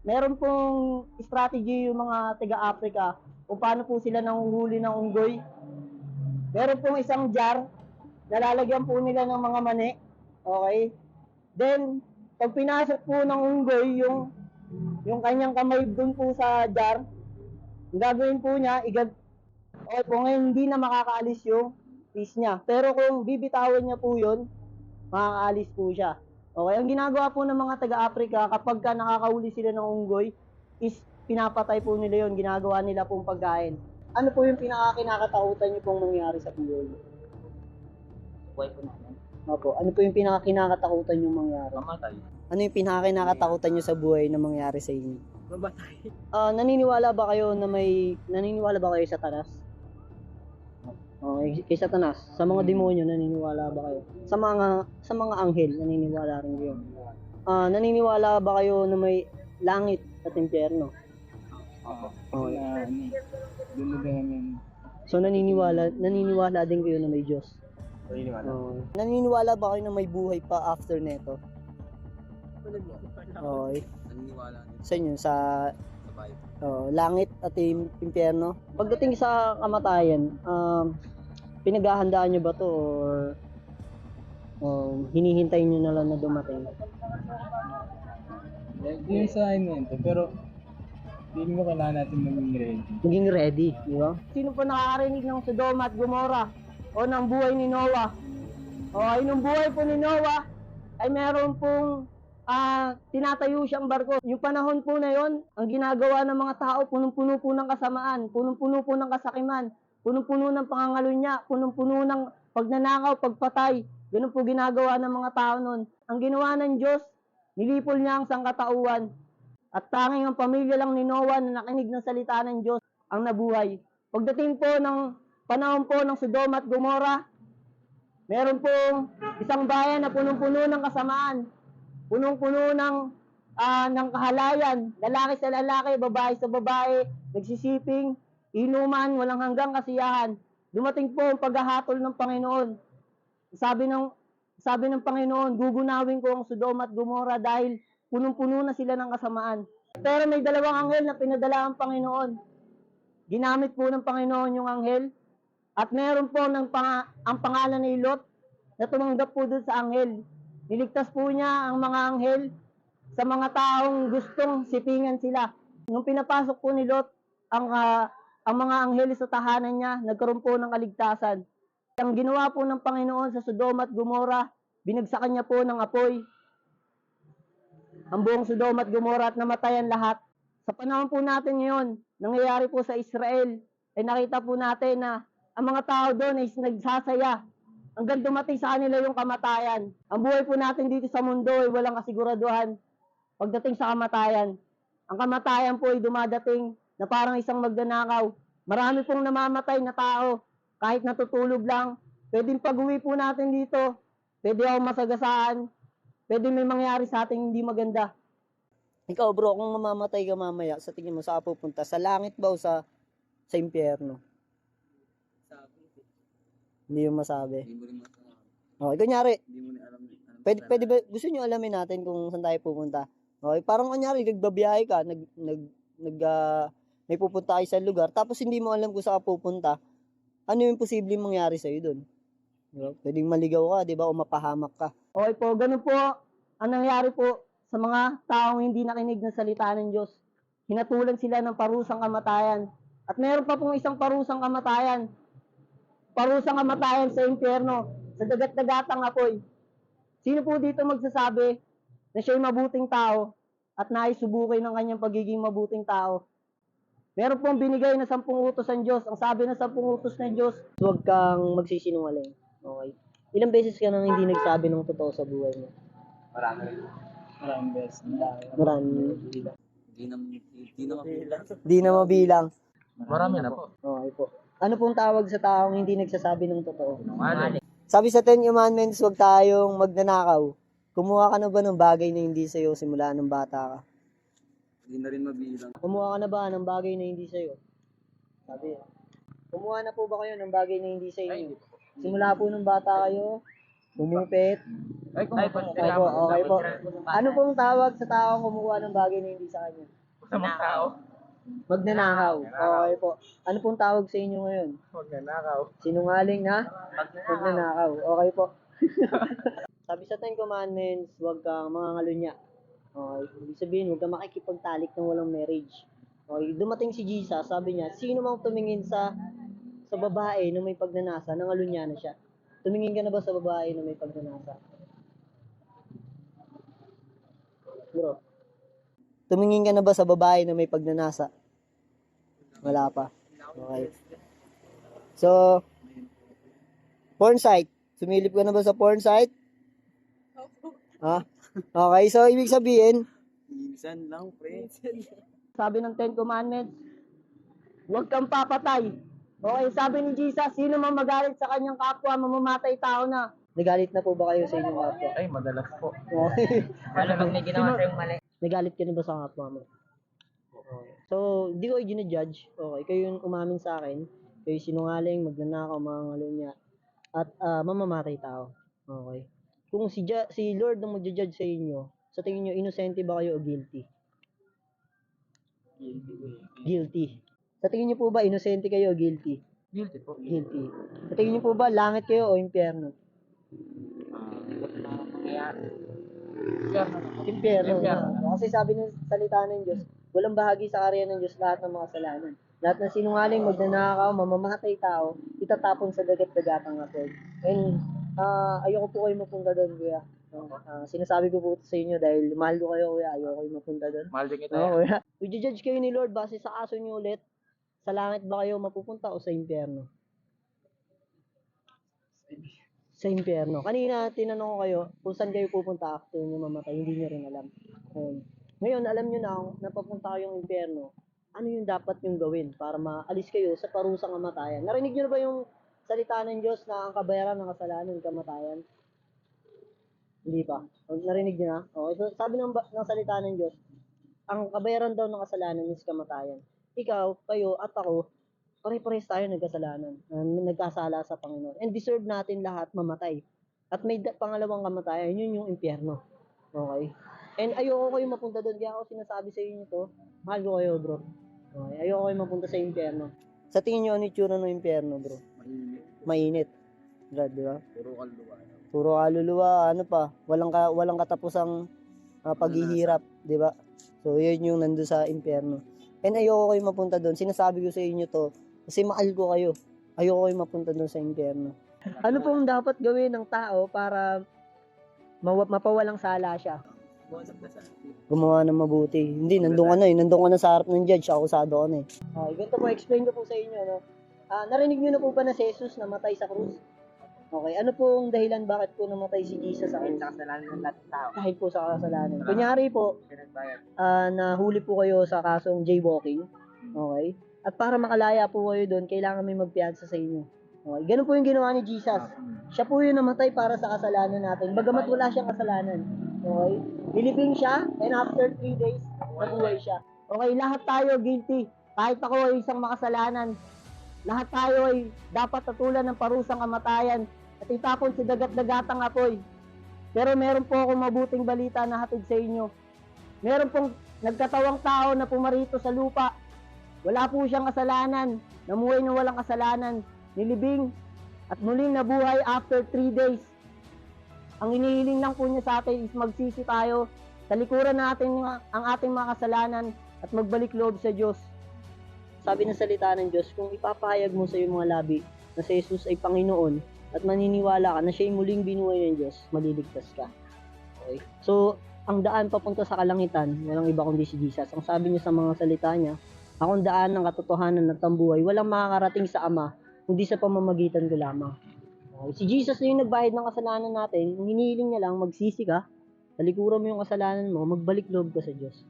Meron pong strategy yung mga taga-Africa kung paano po sila nanguhuli ng unggoy. Meron pong isang jar, nalalagyan po nila ng mga mani. Okay? Then, pag pinasok po ng unggoy yung kanyang kamay dun po sa jar, ang gagawin po niya, okay po, ngayon hindi na makakaalis yung fish niya. Pero kung bibitawan niya po yun, makakaalis po siya. Okay, ang ginagawa po ng mga taga-Africa kapag ka nakakahuli sila ng unggoy is pinapatay po nila yun, ginagawa nila pong pagkain. Ano po yung pinaka-kinakatakutan niyo pong nangyari sa buhay? Buhay po namin. Opo, ano po yung pinaka-kinakatakutan niyo mangyari? Mamatay. Ano yung pinaka-kinakatakutan niyo sa buhay na mangyari sa inyo? Mamatay. Naniniwala ba kayo sa tanas? Okay, kay Satanas, sa mga demonyo naniniwala ba kayo? Sa mga anghel naniniwala rin kayo? Naniniwala ba kayo na may langit at impyerno? Okay. So naniniwala din kayo na may Diyos? Naniniwala ba kayo na may buhay pa after neto? Okay. Naniniwala din Sa inyo, sa Bible. langit at impyerno. Pagdating sa kamatayan, pinaghahandaan nyo ba to or hinihintay nyo na lang na dumating? Yung sa akin ito, pero hindi mo kailangan natin Maging ready, di ba? Sino pa nakakarinig ng Sodoma at Gomora o ng buhay ni Noah? O ay nung buhay po ni Noah ay meron pong tinatayo siyang barko. Yung panahon po na yon, ang ginagawa ng mga tao, punong-puno po ng kasamaan, punong-puno po ng kasakiman, punong-puno ng pangangalunya, punong-puno ng pagnanakaw, pagpatay. Ganun po ginagawa ng mga tao noon. Ang ginawa ng Diyos, nilipol niya ang sangkatauhan. At tanging ang pamilya lang ni Noah na nakinig ng salita ng Diyos ang nabuhay. Pagdating po ng panahon po ng Sodoma at Gomora, meron pong isang bayan na punong-puno ng kasamaan, punong-puno ng kahalayan, lalaki sa lalaki, babae sa babae, nagsisiping, inuman, walang hanggang kasiyahan. Dumating po ang paghahatol ng Panginoon. Sabi ng Panginoon, gugunawin ko ang Sodoma at Gomora dahil punong-puno na sila ng kasamaan. Pero may dalawang anghel na pinadala ang Panginoon. Ginamit po ng Panginoon yung anghel. At meron po ang pangalan ni Lot na tumanggap po doon sa anghel. Niligtas po niya ang mga anghel sa mga taong gustong sipingan sila. Nung pinapasok po ni Lot ang mga anghel sa tahanan niya, nagkaroon po ng kaligtasan. Ang ginawa po ng Panginoon sa Sodoma at Gomora, binagsakan niya po ng apoy ang buong Sodoma at Gomora at namatayan lahat. Sa panahon po natin ngayon, nangyayari po sa Israel, ay nakita po natin na ang mga tao doon ay nagsasaya hanggang dumating sa kanila yung kamatayan. Ang buhay po natin dito sa mundo ay walang kasiguraduhan pagdating sa kamatayan. Ang kamatayan po ay dumadating na parang isang magnanakaw. Marami pong namamatay na tao kahit natutulog lang. Pwedeng pag-uwi po natin dito, pwede ako masagasaan, pwede may mangyari sa ating hindi maganda. Ikaw bro, kung mamamatay ka mamaya, sa tingin mo saan pupunta? Sa langit ba o sa impyerno? Hindi mo masabi. Hindi mo rin masabi. Okay, kunyari, Hindi mo rin alam. pwede ba, gusto nyo alamin natin kung saan tayo pupunta? Okay, parang kunyari, nagbabiyahe ka, may pupunta kayo sa lugar, tapos hindi mo alam kung saan ka pupunta, ano yung posibleng mangyari sa'yo doon? Diba? Pwedeng maligaw ka, di ba, o mapahamak ka. Okay po, ganun po ang nangyari po sa mga taong hindi nakinig ng salita ng Diyos. Hinatulan sila ng parusang kamatayan. At meron pa pong isang parusang kamatayan sa impyerno, sa dagat-dagatang apoy. Sino po dito magsasabi na siya'y mabuting tao at naisubukin ng kanyang pagiging mabuting tao? Meron pong binigay na 10 utos ang Diyos. Ang sabi ng 10 utos ng Diyos, huwag kang magsisinungaling. Okay? Ilang beses ka nang hindi nagsabi ng totoo sa buhay mo? Maraming beses. Marami. Di na mabilang. Marami na po. Okay po. Ano pong tawag sa taong hindi nagsasabi ng totoo? Sabi sa 10 Commandments, huwag tayong magnanakaw. Kumuha ka na ba ng bagay na hindi sa'yo simula nung bata ka? Hindi na rin mabilang. Kumuha ka na ba ng bagay na hindi sa'yo? Sabi. Kumuha na po ba kayo ng bagay na hindi sa inyo? Simula po nung bata kayo, bumupit. Ay, Okay po. Ano pong tawag sa taong kumuha ng bagay na hindi sa kanya? Sa mga tao. Magnanakaw. Okay po. Ano pong tawag sa inyo ngayon? Huwag na nakaw. Sinungaling na? Magnanakaw. Okay po. Sabi sa Ten Commandments, huwag kang mangangalunya. Okay. Ibig sabihin, huwag kang makikipagtalik ng walang marriage. Okay. Dumating si Jesus, sabi niya, sino mang tumingin sa babae na may pagnanasa, nangalunya na siya. Tumingin ka na ba sa babae na may pagnanasa? Bro. Tumingin ka na ba sa babae na may pagnanasa? Wala pa. Okay. So, porn site. Sumilip ka na ba sa porn site? Ha? Okay, so ibig sabihin, Minsan lang, pre. Sabi ng Ten Commandments, huwag kang papatay. Okay, sabi ni Jesus, sino man magalit sa kanyang kapwa, mamamatay tao na. nagalit na po ba kayo sa inyong kapwa? Ay, madalas po. Okay. Paano pag may ginawa sa'yong mali? Nagalit ka na ba sa kapwa mo? Okay. So, hindi ko kayo ginajudge. Okay, kayo yung umamin sa akin. Kayo sinungaling, magnanakaw, mangangalunya, at mamamatay tao. Okay. Kung si Lord ang magja-judge sa inyo, sa tingin nyo, inosente ba kayo o guilty? Guilty. Sa tingin nyo po ba, inosente kayo o guilty? Guilty po. Guilty. Sa tingin nyo po ba, langit kayo o impyerno? Impyerno. Kasi sabi ng salita ng Diyos, walang bahagi sa karya ng Diyos lahat ng mga kasalanan. Lahat ng sinungaling, magnanakaw, mamamatay tao, itatapon sa dagat-dagatang apoy. And ayoko po kayo mapunta doon, kuya. Sinasabi ko po sa inyo dahil mahal ko kayo, kuya. Ayoko kayo mapunta doon. Mahal din kita. Oo, kuya. Would-judge kayo ni Lord base sa kaso niyo ulit? Sa langit ba kayo mapupunta o sa impyerno? Sa impyerno. Kanina, tinanong ko kayo kung saan kayo pupunta after nyo mamatay. Hindi nyo rin alam. Ngayon, alam nyo na kung napapunta kayong impyerno, ano yung dapat yung gawin para maalis kayo sa parusang kamatayan. Narinig nyo na ba yung salita ng Diyos na ang kabayaran ng kasalanan, kamatayan? Hindi pa. Narinig nyo na? Okay. So, sabi ng salita ng Diyos, ang kabayaran daw ng kasalanan is kamatayan. Ikaw, kayo, at ako, pare-pares tayo nagkasalanan. Nagkasala sa Panginoon. And deserve natin lahat mamatay. At may pangalawang kamatayan, yun yung impyerno. Okay? And ayoko kayo mapunta doon. Kaya ako sinasabi sa inyo to, mahal ko kayo, bro. Okay? Ayoko kayo mapunta sa impyerno. Sa tingin nyo, ano yung tsura ng impyerno, bro? Mainit. Brad, di ba? Puro kaluluwa. Puro kaluluwa, ano pa? Walang katapusang paghihirap, di ba? So, yun yung nando sa impyerno. And ayoko kayo mapunta doon. Sinasabi ko sa inyo to, kasi mahal ko kayo. Ayoko kayo mapunta doon sa impyerno. Ano pong dapat gawin ng tao para mapawalang sala siya? Gumawa ng mabuti. Hindi, nandun ka na eh. Nandun ka na sa harap ng judge. Akusado ka na eh. Okay, ganito po, explain ko po sa inyo. No? Narinig nyo na po ba na si Jesus namatay sa krus? Okay, ano pong dahilan bakit po namatay si Jesus sa krus? Sa kasalanan ng lahat ng tao. Dahil po sa kasalanan. Kunyari po, nahuli po kayo sa kasong jaywalking. Okay? At para makalaya po kayo doon, kailangan may magpiyansa sa inyo. Okay? Ganun po yung ginawa ni Jesus. Siya po yung namatay para sa kasalanan natin. Bagamat wala siyang kasalanan. Okay? Nilibing siya, and after 3 days, nabuhay siya. Okay, lahat tayo guilty. Kahit ako ay isang makasalanan. Lahat tayo ay dapat tatulan ng parusang kamatayan at itapon sa dagat-dagatang apoy. Pero meron po akong mabuting balita na hatid sa inyo. Meron pong nagkatawang tao na pumarito sa lupa. Wala po siyang kasalanan. Namuhay na walang kasalanan. Nilibing at muling nabuhay after 3 days. Ang inihiling lang po niya sa atin is magsisi tayo. Talikuran natin ang ating mga kasalanan at magbalik loob sa Diyos. Sabi ng salita ng Diyos, kung ipapahayag mo sa iyong mga labi na si Jesus ay Panginoon at maniniwala ka na siya ay muling binuhay ng Diyos, maliligtas ka. Okay? So, ang daan papunta sa kalangitan, walang iba kundi si Jesus. Ang sabi niya sa mga salita niya, akong daan ng katotohanan at tambuhay, walang makakarating sa Ama, kundi sa pamamagitan ko lamang. Okay? Si Jesus na yung nagbayad ng kasalanan natin, ang hinihiling niya lang, magsisi ka, talikuran mo yung kasalanan mo, magbalik loob ka sa Diyos.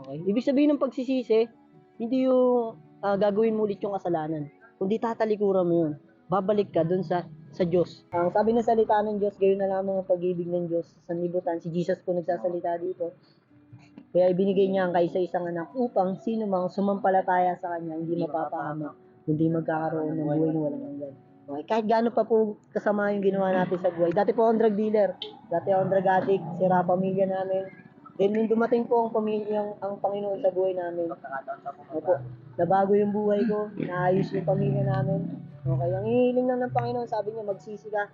Okay? Ibig sabihin ng pagsisisi, hindi yung gagawin mo ulit yung kasalanan, kundi tatalikuran mo yun. Babalik ka dun sa Diyos. Ang sabi ng salita ng Diyos, gayon na lamang ang pag-ibig ng Diyos sa sanlibutan. Si Jesus po nagsasalita dito. Kaya ibinigay niya ang kaisa-isang anak upang sino mang sumampalataya sa Kanya, hindi mapapahamak, hindi magkakaroon ng buhay na walang hanggan. Okay? Kahit gaano pa po kasama yung ginawa natin sa buhay. Dati po akong drug dealer. Dati akong drug addict. Sira pamilya namin. Then nung dumating po ang Panginoon sa buhay namin, opo, nabago yung buhay ko, naayos yung pamilya namin. Okay, ang hinihiling lang ng Panginoon, sabi niya, magsisi ka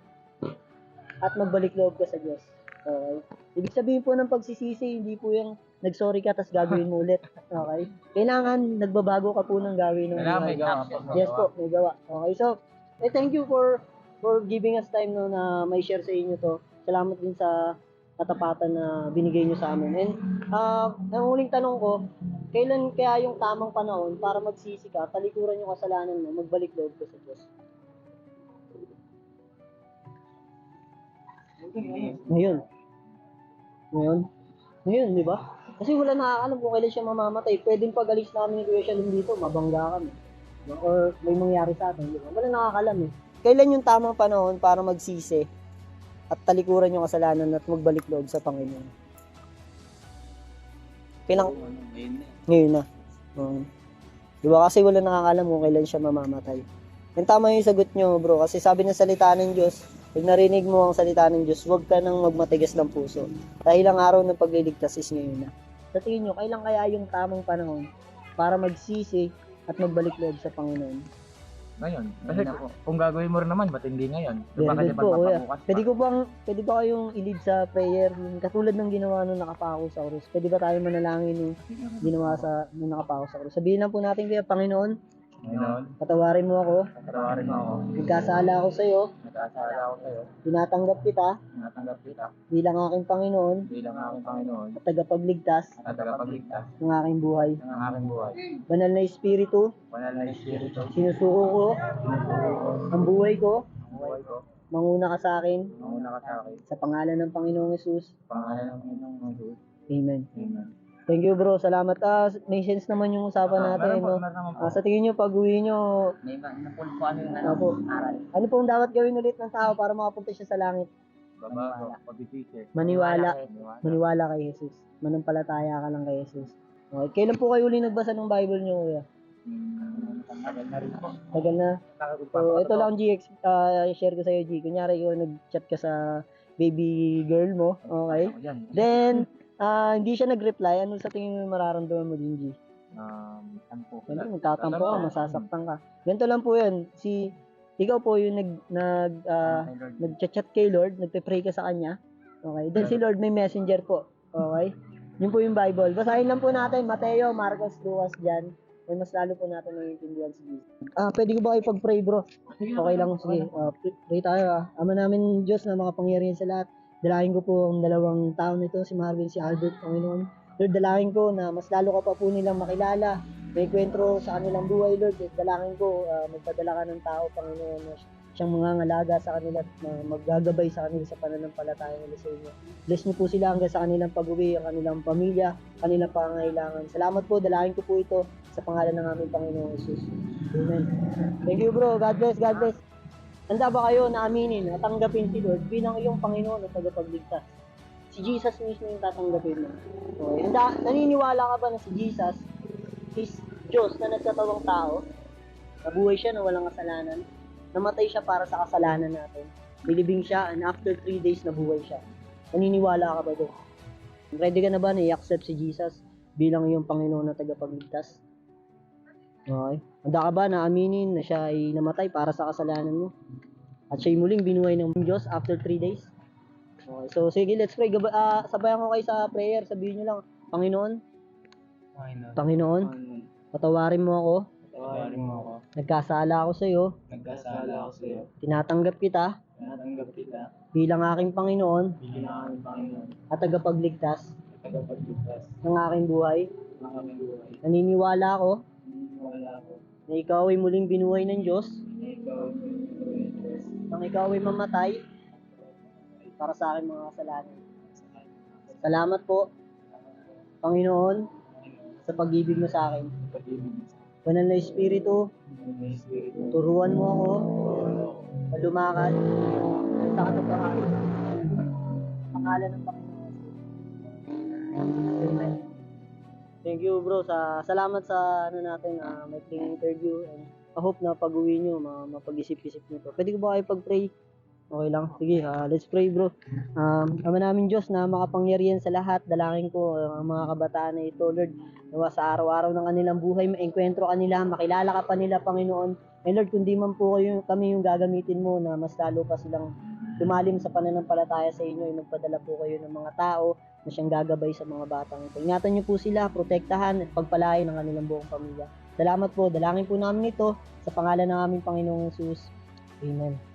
at magbalik loob ka sa Diyos. Okay? Ibig sabihin po ng pagsisisi, hindi po yung nagsorry ka tapos gagawin mo ulit. Okay? Kailangan nagbabago ka po ng gawin ng Kailangan may buhay. gawa. Yes po, may gawa. Okay, so, thank you for giving us time no, na may share sa inyo to. Salamat din sa katapatan na binigay nyo sa amin. And, ang huling tanong ko, kailan kaya yung tamang panahon para magsisi ka, talikuran yung kasalanan mo, magbalik loob ka sa Diyos? Ngayon. Ngayon? Ngayon, di ba? Kasi wala nakakalam kung kailan siya mamamatay. Pwedeng pag-alis namin ni Kuya Shalom dito, mabangga kami. Or may mangyari sa atin, di ba? Wala nakakalam eh. Kailan yung tamang panahon para magsisi at talikuran yung kasalanan at magbalik loob sa Panginoon? Kailan? Ngayon na. Di ba? Kasi wala nakakalam kung kailan siya mamamatay. Yung tama yung sagot nyo, bro. Kasi sabi ng salita ng Diyos, pag narinig mo ang salita ng Diyos, huwag ka nang magmatigas ng puso. Dahil ang araw ng pagliligtas is ngayon na. Sa tingin nyo, kailan kaya yung tamang panahon para magsisi at magbalik loob sa Panginoon? Ngayon. Kasi kung gagawin mo rin naman, ba't hindi ngayon? Very Kasi good po, kuya. magpapabukas pa. Pwede ba kayong i-lead sa prayer? Yung katulad ng ginawa nung nakapako sa krus. Pwede ba tayo manalangin yung ginawa nung nakapako sa krus? Sabihin lang po natin kaya, Panginoon, Ngayon, patawarin mo ako. patawarin mo ako. Nagkasala ako sa iyo. Nag-aasala ako sa'yo. Tinatanggap kita Tinatanggap kita bilang aking Panginoon bilang aking Panginoon at tagapagligtas at tagapagligtas ng aking buhay. ng aking buhay. Banal na Espiritu, Banal na Espiritu, sinusuko ko ang buhay ko. ang buhay ko, Manguna ka sa akin manguna ka sa akin. sa pangalan ng Panginoong Yesus. Pangalan ng Panginoong Jesus. Amen. Amen. Thank you bro, salamat. May sense naman yung usapan natin. No? Sa tingin nyo, pag uwi nyo, May napulpo ano yung Opo. aral. ano pong dapat gawin ulit ng tao para makapunta siya sa langit? Babago, pabisisi. Maniwala kay Jesus. Manampalataya ka lang kay Jesus. Okay. Kailan po kayo uli nagbasa ng Bible nyo, kuya? Tagal na rin po. Tagal na. So, ito lang GX, share ko sa'yo, G. Kunyari, ikaw nag-chat ka sa baby girl mo, okay? Then, hindi siya nag-reply. Ano sa tingin mo yung mararamdaman mo din, G? Tampo. Siyempre, magtatampo ka, masasaktan ka. Ganito lang po yan. Ikaw po yung nag-chat kay Lord, nagpe-pray ka sa Kanya. Okay? Then si Lord may messenger po. Okay? Yun po yung Bible. Basahin lang po natin, Mateo, Marcos, Lucas, Jan. May mas lalo po natin naiintindihan si Jesus. Pwede ko ba kayo pag-pray, bro? Okay lang, sige. Pray tayo. Ama namin Diyos na makapangyarihan sa lahat. Dalangin ko po ang dalawang tao nito, si Marvin, si Albert, Panginoon. Lord, dalangin ko na mas lalo ka pa po nilang makilala. May kwentro sa kanilang buhay, Lord. Dalangin ko, magpadala ka ng tao, Panginoon, na siyang mga ngalaga sa kanila at maggagabay sa kanila sa pananampalataya nila sa inyo. Bless niyo po sila hanggang sa kanilang pag-uwi, ang kanilang pamilya, kanilang pangangailangan. Salamat po, dalangin ko po ito sa pangalan ng aming Panginoong Jesus. Amen. Thank you, bro. God bless, God bless. Handa ba kayo na aminin at tanggapin si Lord bilang iyong Panginoon at tagapagligtas? Si Jesus mismo yung tatanggapin mo. Okay. Naniniwala ka ba na si Jesus is Diyos na nagkatawang tao? Nabuhay siya na walang kasalanan. Namatay siya para sa kasalanan natin. Nilibing siya and after 3 days nabuhay siya. Naniniwala ka ba doon? Ready ka na ba na i-accept si Jesus bilang iyong Panginoon na tagapagligtas? Okay. Handa ka ba na aminin na siya ay namatay para sa kasalanan mo? At siya'y muling binuhay ng Diyos after 3 days? Okay. So, sige, let's pray. Sabayan ko kayo sa prayer. Sabihin nyo lang, Panginoon, patawarin mo ako. Patawarin mo ako. Nagkasala ako sa iyo. Nagkasala ako sa iyo. Tinatanggap kita Tinatanggap kita bilang aking Panginoon bilang aking Panginoon at tagapagligtas at tagapagligtas ng aking buhay. ng aming buhay. Naniniwala ako Naniniwala ako na ikaw ay muling binuhay ng Diyos na ikaw ay binuhay ng Diyos nang ikaw ay mamatay para sa aking mga kasalanan. Salamat po, Panginoon, sa pag-ibig mo sa akin. pag-ibig mo sa Banal na Espiritu, Banal na Espiritu. turuan mo ako Turuan mo ako na lumakad sa katotohanan. Pangalan ng Panginoon. Amen. Thank you bro salamat sa natin may interview and I hope na pag-uwi nyo mapag-isip-isip nyo to. Pwede ko ba kayo pag-pray Okay lang. Sige, let's pray bro. Ama namin Diyos na makapangyarihan sa lahat, dalangin ko ang mga kabataan na ito, Lord, nawa sa araw-araw ng kanilang buhay, maengkwentro kanila, makilala ka pa nila, Panginoon. And Lord, kundi man po kami yung gagamitin mo na mas lalo pa silang lumalim sa pananampalataya sa inyo, ay magpadala po kayo ng mga tao na siyang gagabay sa mga batang ito. Ingatan niyo po sila, protektahan at pagpalain ang kanilang buong pamilya. Salamat po, dalangin po namin ito sa pangalan ng aming Panginoong Jesus. Amen.